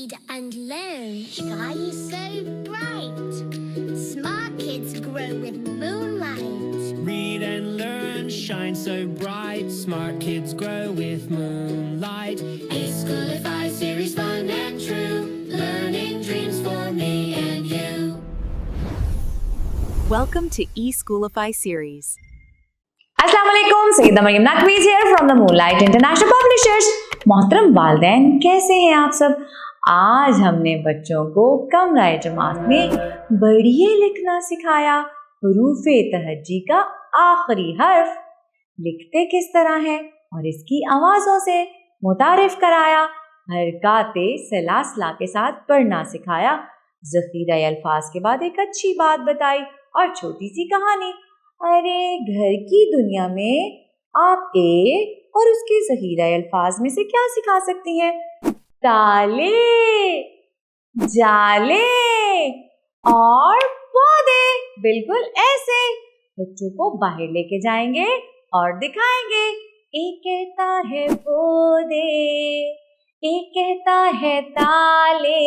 Read and learn, shine so bright. Smart kids grow with moonlight. Read and learn, shine so bright. Smart kids grow with moonlight. eSchoolify series, fun and true. Learning dreams for me and you. Welcome to eSchoolify series. अस्सलाम वालेकुम, सईदा मरियम नकवीज here from the Moonlight International Publishers. मोहतरम वालिदैन, कैसे हैं आप सब? आज हमने बच्चों को कमरा जमात में बढ़िया लिखना सिखाया। हुरूफे तहज्जी का आखिरी हर्फ लिखते किस तरह है और इसकी आवाज़ों से मुतारिफ कराया। हरकाते सलासला के साथ पढ़ना सिखाया। ज़ख़ीरा अल्फाज के बाद एक अच्छी बात बताई और छोटी सी कहानी। अरे घर की दुनिया में आप एक और उसके ज़ख़ीरा अल्फाज में से क्या सिखा सकती हैं? ताले, जाले और पौधे। बिल्कुल ऐसे बच्चों को बाहर लेके जाएंगे और दिखाएंगे। एक कहता है पौधे, एक कहता है ताले।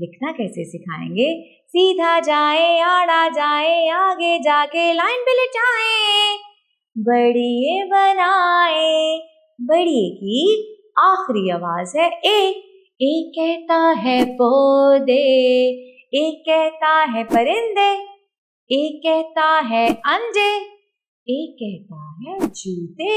लिखना कैसे सिखाएंगे? सीधा जाए, आड़ा जाए, आगे जाके लाइन पे लिटाए। बढ़िए बनाए, बढ़िए की आखिरी आवाज है ए। एक कहता है पौधे, एक कहता है परिंदे, एक कहता है अंडे, एक कहता है जूते।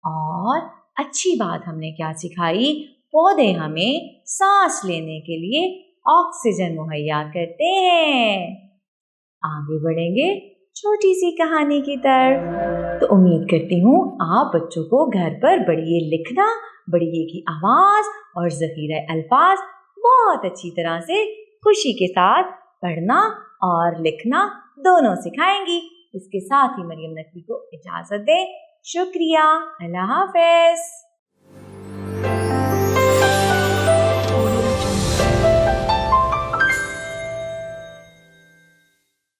और अच्छी बात हमने क्या सिखाई? पौधे हमें सांस लेने के लिए ऑक्सीजन मुहैया करते हैं। आगे बढ़ेंगे छोटी सी कहानी की तरफ। तो उम्मीद करती हूँ आप बच्चों को घर पर बढ़िए लिखना, बढ़िए की आवाज और ज़ख़ीरा अल्फाज बहुत अच्छी तरह से खुशी के साथ पढ़ना और लिखना दोनों सिखाएंगी। इसके साथ ही मरियम नकवी को इजाजत दें। शुक्रिया। अल्लाह हाफ़िज़।